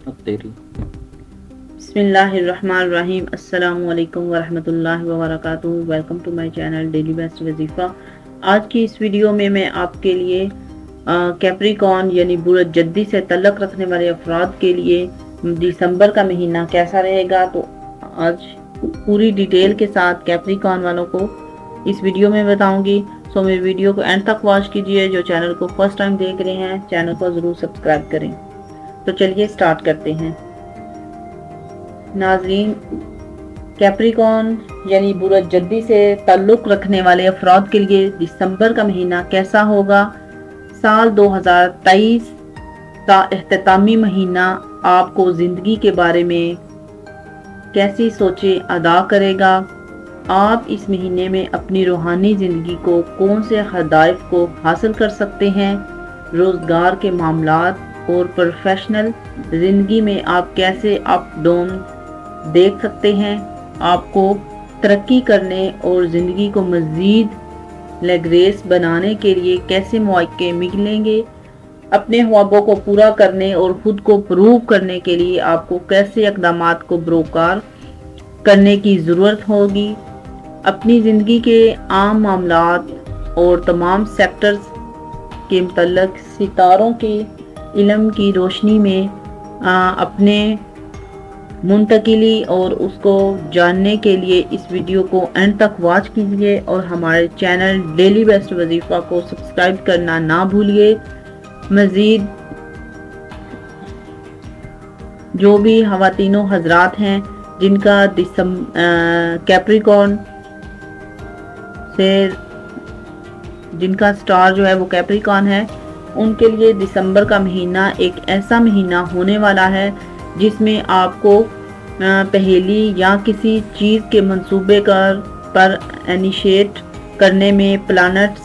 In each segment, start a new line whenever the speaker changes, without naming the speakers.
अब तेरी।
बिस्मिल्लाहिर्रहमानिर्रहीम। अस्सलामु अलैकुम वरहमतुल्लाहि वबरकातुहू। Welcome to my channel daily best वजीफ़ा। आज की इस वीडियो में मैं आपके लिए कैप्रिकॉर्न यानी बुरज जद्दी से तल्लक रखने वाले अफराद के लिए दिसंबर का महीना कैसा रहेगा, तो आज पूरी डिटेल के साथ कैप्रिकॉर्न वालों को इस वीडियो में बताऊंगी। सो मेरे वीडियो को एंड तक वॉच कीजिए। जो चैनल को फर्स्ट टाइम देख रहे हैं, चैनल को ज़रूर सब्सक्राइब करें। तो चलिए स्टार्ट करते हैं। नाजरीन, कैप्रिकॉर्न यानी बुरज जद्दी से ताल्लुक़ रखने वाले अफराद के लिए दिसंबर का महीना कैसा होगा। साल 2023 का इख्तितामी महीना आपको ज़िंदगी के बारे में कैसी सोचें अदा करेगा। आप इस महीने में अपनी रूहानी ज़िंदगी को कौन से हदायफ को हासिल कर सकते हैं। रोज़गार के मामलात और प्रोफेशनल ज़िंदगी में आप कैसे अप डाउन देख सकते हैं। आपको तरक्की करने और ज़िंदगी को मज़ीद लेग्रेस बनाने के लिए कैसे मौके मिलेंगे। अपने ख्वाबों को पूरा करने और ख़ुद को प्रूव करने के लिए आपको कैसे इक़दामात को बरोकार करने की ज़रूरत होगी। अपनी ज़िंदगी के आम मामलात और तमाम सेक्टर्स के मुतल्लिक़ सितारों के इल्म की रोशनी में अपने मुंतकिली और उसको जानने के लिए इस वीडियो को एंड तक वॉच कीजिए और हमारे चैनल डेली बेस्ट वजीफ़ा को सब्सक्राइब करना ना भूलिए। मज़ीद जो भी ख़वातीनो हज़रात हैं जिनका कैप्रिकॉर्न से जिनका स्टार जो है वो कैप्रिकॉर्न है, उनके लिए दिसंबर का महीना एक ऐसा महीना होने वाला है जिसमें आपको पहेली या किसी चीज़ के मंसूबे पर इनिशिएट करने में प्लैनेट्स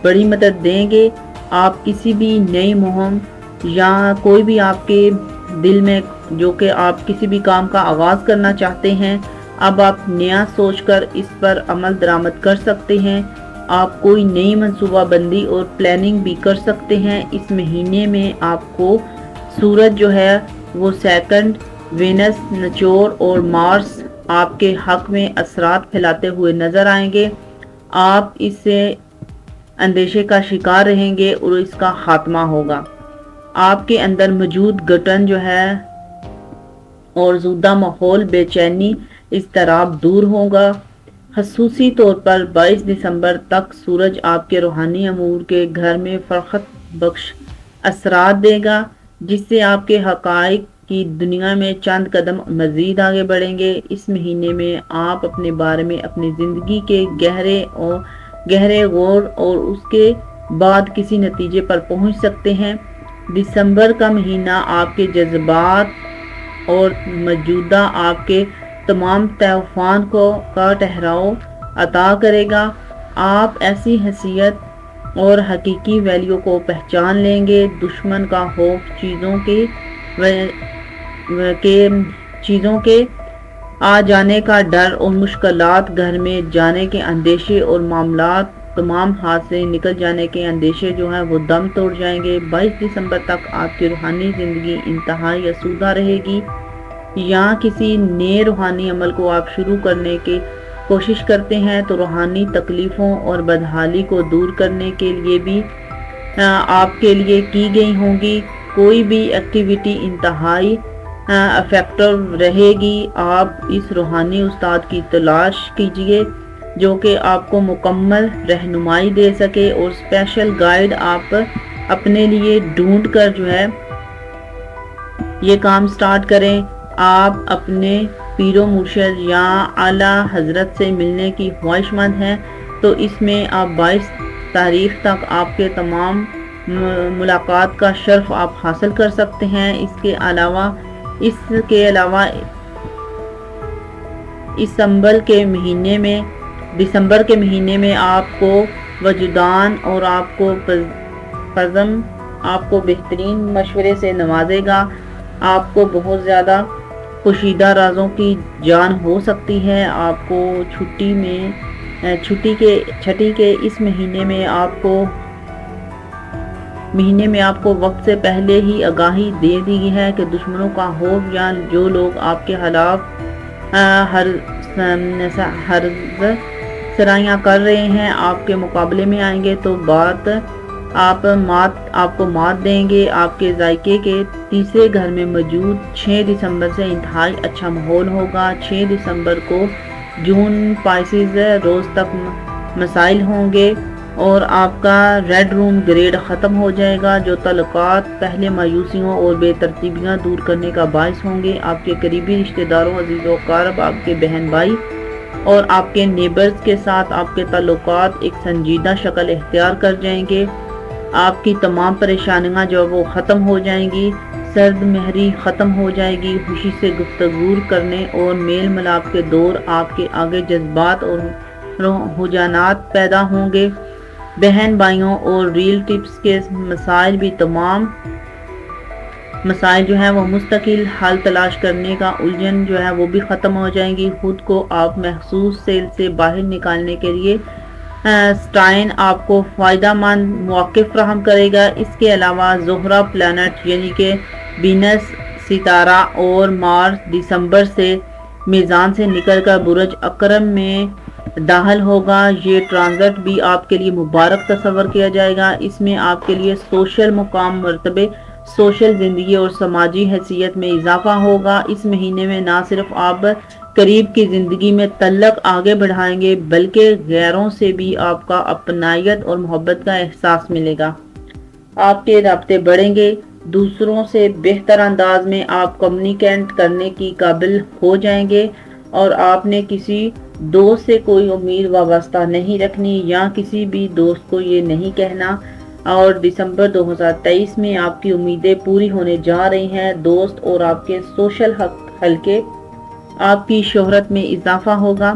बड़ी मदद देंगे। आप किसी भी नई मुहिम या कोई भी आपके दिल में जो कि आप किसी भी काम का आगाज़ करना चाहते हैं, अब आप नया सोचकर इस पर अमल दरामद कर सकते हैं। आप कोई नई मंसूबाबंदी और प्लानिंग भी कर सकते हैं। इस महीने में आपको सूरज जो है वो सेकंड, वेनस, नचोर और मार्स आपके हक में असरात फैलाते हुए नजर आएंगे। आप इससे अंदेशे का शिकार रहेंगे और इसका खात्मा होगा। आपके अंदर मौजूद घटन जो है और ज़ुदा माहौल, बेचैनी, इज़्तिराब दूर होगा। खसूसी तौर पर 22 दिसंबर तक सूरज आपके रूहानी अमूर के घर में फरखत बख्श असरात देगा, जिससे आपके हक़ाइक़ की दुनिया में चंद कदम मज़ीद आगे बढ़ेंगे। इस महीने में आप अपने बारे में अपनी ज़िंदगी के गहरे गौर और उसके बाद किसी नतीजे पर पहुंच सकते हैं। दिसंबर का महीना आपके जज्बात और मौजूदा आपके तमाम तूफ़ान का ठहराव अता करेगा। आप ऐसी हैसियत और हकीकी वैल्यू को पहचान लेंगे। दुश्मन का खौफ, चीज़ों के आ जाने का डर और मुश्किलात, घर में जाने के अंदेशे और मामलात, तमाम हाथ से निकल जाने के अंदेशे जो हैं वो दम तोड़ जाएंगे। 22 दिसंबर तक आपकी रूहानी ज़िंदगी इंतहाई आसूदा रहेगी। या किसी नए रूहानी अमल को आप शुरू करने की कोशिश करते हैं तो रूहानी तकलीफ़ों और बदहाली को दूर करने के लिए भी आपके लिए की गई होंगी। कोई भी एक्टिविटी इंतहाई इफेक्टिव रहेगी। आप इस रूहानी उस्ताद की तलाश कीजिए जो कि आपको मुकम्मल रहनुमाई दे सके और स्पेशल गाइड आप अपने लिए ढूंढ कर जो है ये काम स्टार्ट करें। आप अपने पीरो मुर्शद या आला हजरत से मिलने की ख्वाहिशमंद हैं तो इसमें आप 22 तारीख तक आपके तमाम मुलाकात का शर्फ आप हासिल कर सकते हैं। इसके अलावा दिसंबर के महीने में आपको वजूदान और आपको पज़म आपको बेहतरीन मशवरे से नवाजेगा। आपको बहुत ज़्यादा पोशीदा राजों की जान हो सकती है। आपको छठी के इस महीने में आपको महीने में आपको वक्त से पहले ही आगाही दे दी है कि दुश्मनों का खौफ या जो लोग आपके खिलाफ हर सराइयाँ कर रहे हैं आपके मुकाबले में आएंगे तो आपको मात देंगे। आपके जायके के तीसरे घर में मौजूद 6 दिसंबर से इंतहाई अच्छा माहौल होगा। 6 दिसंबर को जून पाइसिस रोज तक मसाइल होंगे और आपका रेड रूम ग्रेड ख़त्म हो जाएगा जो तल्लुकात पहले मायूसियों और बेतरतीबियाँ दूर करने का बायस होंगे। आपके करीबी रिश्तेदारों अजीज़ों कारब आपके बहन भाई और आपके नेबर्स के साथ आपके ताल्लुकात एक संजीदा शक्ल इख्तियार कर जाएंगे। आपकी तमाम परेशानियां जो वो ख़त्म हो जाएंगी, सर्द महरी ख़त्म हो जाएगी। खुशी से गुफ्तगू करने और मेल मिलाप के दौर आपके आगे जज्बात और रुझानात पैदा होंगे। बहन भाइयों और रियल टिप्स के मसाइल भी तमाम मसाइल जो है वो मुस्तकिल हल तलाश करने का उलझन जो है वो भी ख़त्म हो जाएंगी। खुद को आप महसूस सेल से बाहर निकालने के लिए स्टाइन आपको फ़ायदेमंद मौक़े फ्राहम करेगा। इसके अलावा ज़ोहरा प्लैनेट यानी कि वीनस सितारा और मार्स दिसंबर से मीज़ान से निकलकर बुर्ज अकरम में दाखिल होगा। ये ट्रांजिट भी आपके लिए मुबारक तस्वर किया जाएगा। इसमें आपके लिए सोशल मुकाम मर्तबे, सोशल ज़िंदगी और समाजी हैसियत में इजाफा होगा। इस महीने में ना सिर्फ आप करीब की ज़िंदगी में तल्लक आगे बढ़ाएंगे बल्कि गैरों से भी आपका अपनायत और मोहब्बत का एहसास मिलेगा। आपके राब्ते बढ़ेंगे, दूसरों से बेहतर अंदाज में आप कम्युनिकेट करने की काबिल हो जाएंगे और आपने किसी दोस्त से कोई उम्मीद वाबस्ता नहीं रखनी या किसी भी दोस्त को ये नहीं कहना। और दिसंबर 2023 में आपकी उम्मीदें पूरी होने जा रही हैं। दोस्त और आपके सोशल हलके आपकी शोहरत में इजाफा होगा।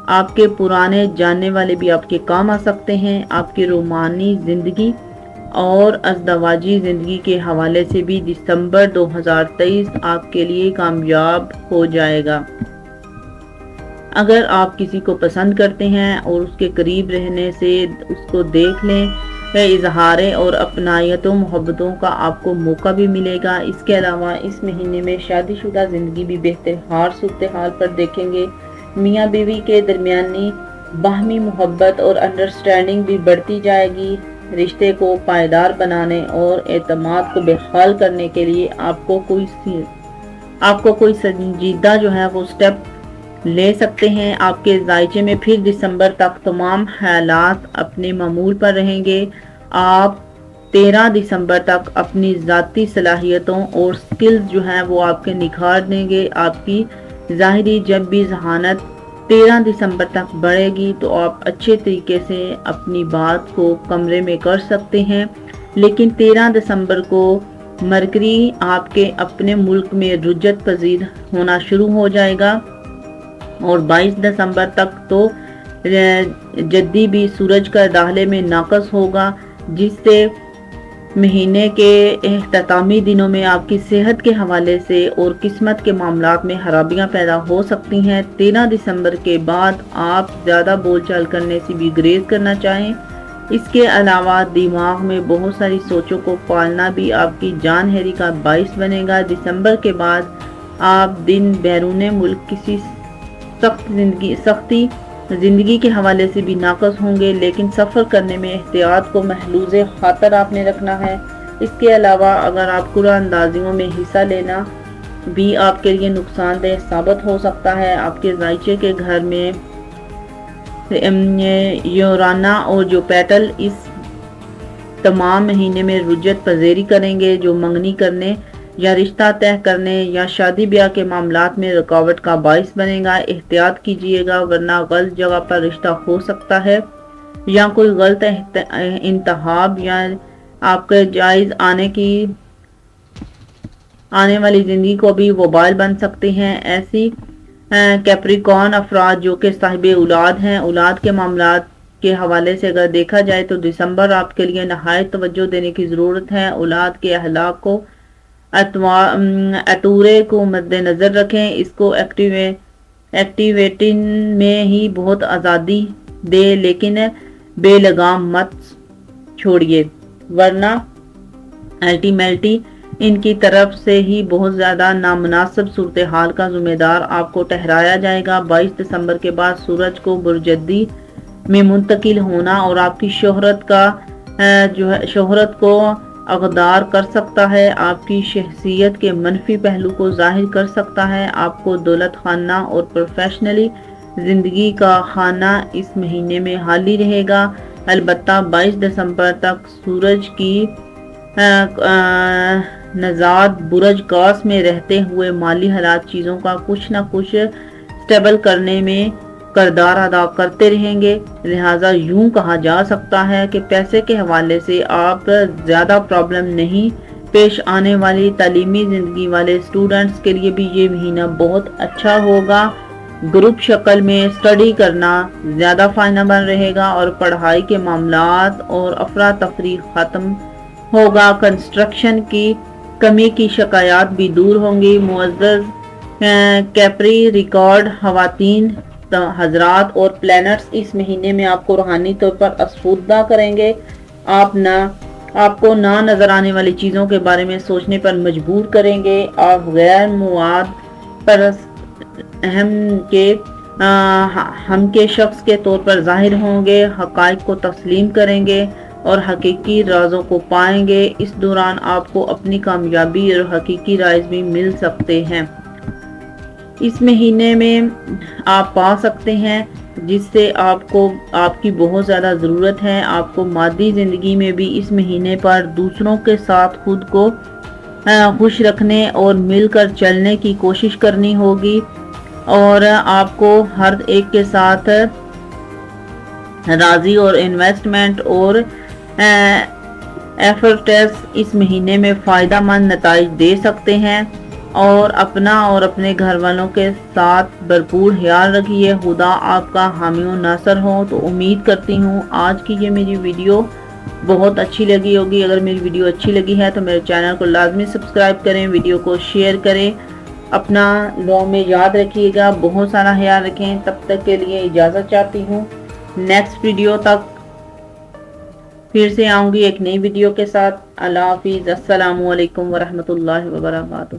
आपके पुराने जानने वाले भी आपके काम आ सकते हैं। आपकी रोमानी जिंदगी और अज़दवाजी जिंदगी के हवाले से भी दिसंबर 2023 आपके लिए कामयाब हो जाएगा। अगर आप किसी को पसंद करते हैं और उसके करीब रहने से उसको देख लें, इजहारे और अपनायतों मोहब्बतों का आपको मौका भी मिलेगा। इसके अलावा इस महीने में शादीशुदा जिंदगी भी बेहतर सूरत हाल पर देखेंगे। मियाँ बीवी के दरमियानी बाहमी मोहब्बत और अंडरस्टैंडिंग भी बढ़ती जाएगी। रिश्ते को पायदार बनाने और एतमाद को बेहाल करने के लिए आपको कोई संजीदा जो है वो स्टेप ले सकते हैं। आपके जायचे में फिर दिसंबर तक तमाम हालात अपने मामूल पर रहेंगे। आप 13 दिसंबर तक अपनी ज़ाती सलाहियतों और स्किल्स जो हैं वो आपके निखार देंगे। आपकी ज़ाहिरी जब भी जहानत 13 दिसंबर तक बढ़ेगी तो आप अच्छे तरीके से अपनी बात को कमरे में कर सकते हैं। लेकिन 13 दिसंबर को मरकरी आपके अपने मुल्क में रुजत पजीर होना शुरू हो जाएगा और 22 दिसंबर तक तो जद्दी भी सूरज का दाखिले में नाकस होगा, जिससे महीने के एहततामी दिनों में आपकी सेहत के हवाले से और किस्मत के मामलात में खराबियां पैदा हो सकती हैं। 13 दिसंबर के बाद आप ज़्यादा बोलचाल करने से भी गुरेज करना चाहें। इसके अलावा दिमाग में बहुत सारी सोचों को पालना भी आपकी जानहरी का बाइस बनेगा। दिसंबर के बाद आप दिन बैरून मुल्क किसी सख्ती जिंदगी के हवाले से भी नाकस होंगे, लेकिन सफ़र करने में एहतियात को महलूज़ खातर आपने रखना है। इसके अलावा अगर आप कुरानंदाजियों में हिस्सा लेना भी आपके लिए नुकसानदेह साबित हो सकता है। आपके जायचे के घर में योराना और जो पेटल इस तमाम महीने में रुजत पजेरी करेंगे, जो मंगनी करने या रिश्ता तय करने या शादी ब्याह के मामलात में रुकावट का बाइस बनेगा। एहतियात कीजिएगा वरना गलत जगह पर रिश्ता हो सकता है या कोई गलत इंतखाब या आपके जायज आने वाली जिंदगी को भी वबाल बन सकते हैं। ऐसी कैप्रिकॉर्न अफराद जो कि साहिब औलाद हैं, औलाद के मामलात के हवाले से अगर देखा जाए तो दिसंबर आपके लिए नहायत तवज्जो देने की ज़रूरत है। औलाद के अहलाक को अटूरे को मद्देनजर रखें। इसको एक्टिवेटिंग में ही बहुत आज़ादी दे, लेकिन बेलगाम मत छोड़िए वरना الٹیمیٹلی ان کی طرف سے ہی بہت زیادہ نامناسب صورتحال کا ذمہ دار آپ کو ٹھہرایا جائے گا۔ 22 دسمبر کے بعد سورج کو برج جدی میں منتقل ہونا اور آپ کی شہرت کو اغدار کر سکتا ہے، آپ کی شخصیت کے منفی پہلو کو ظاہر کر سکتا ہے۔ آپ کو دولت خانہ اور پروفیشنلی زندگی کا خانہ اس مہینے میں حالی رہے گا۔ البتہ 22 دسمبر تک سورج کی نزاعت برج قوس میں رہتے ہوئے مالی حالات چیزوں کا کچھ نہ کچھ سٹیبل کرنے میں کردار ادا کرتے رہیں گے، لہٰذا یوں کہا جا سکتا ہے کہ پیسے کے حوالے سے آپ زیادہ پرابلم نہیں پیش آنے والی۔ تعلیمی زندگی والے اسٹوڈنٹس کے لیے بھی یہ مہینہ بہت اچھا ہوگا۔ گروپ شکل میں اسٹڈی کرنا زیادہ فائدہ مند رہے گا اور پڑھائی کے معاملات اور افراتفری ختم ہوگا۔ کنسٹرکشن کی کمی کی شکایات بھی دور ہوں گی۔ معزز کیپری ریکارڈ خواتین حضرات اور پلانٹس اس مہینے میں آپ کو روحانی طور پر آسودہ کریں گے۔ آپ کو نہ نظر آنے والی چیزوں کے بارے میں سوچنے پر مجبور کریں گے۔ آپ غیر مواد پر ہم کے شخص کے طور پر ظاہر ہوں گے، حقائق کو تسلیم کریں گے اور حقیقی رازوں کو پائیں گے۔ اس دوران آپ کو اپنی کامیابی اور حقیقی رائز بھی مل سکتے ہیں۔ اس مہینے میں آپ پا سکتے ہیں جس سے آپ کی بہت زیادہ ضرورت ہے۔ آپ کو مادی زندگی میں بھی اس مہینے پر دوسروں کے ساتھ خود کو خوش رکھنے اور مل کر چلنے کی کوشش کرنی ہوگی اور آپ کو ہر ایک کے ساتھ راضی اور انویسٹمنٹ اور ایفرٹس اس مہینے میں فائدہ مند نتائج دے سکتے ہیں اور اپنا اور اپنے گھر والوں کے ساتھ بھرپور خیال رکھیے۔ خدا آپ کا حامی و ناصر ہو۔ تو امید کرتی ہوں آج کی یہ میری ویڈیو بہت اچھی لگی ہوگی۔ اگر میری ویڈیو اچھی لگی ہے تو میرے چینل کو لازمی سبسکرائب کریں، ویڈیو کو شیئر کریں، اپنا دعاؤں میں یاد رکھیے گا، بہت سارا خیال رکھیں۔ تب تک کے لیے اجازت چاہتی ہوں۔ نیکسٹ ویڈیو تک پھر سے آؤں گی ایک نئی ویڈیو کے ساتھ۔ اللہ حافظ۔ السلام علیکم ورحمۃ اللہ وبرکاتہ۔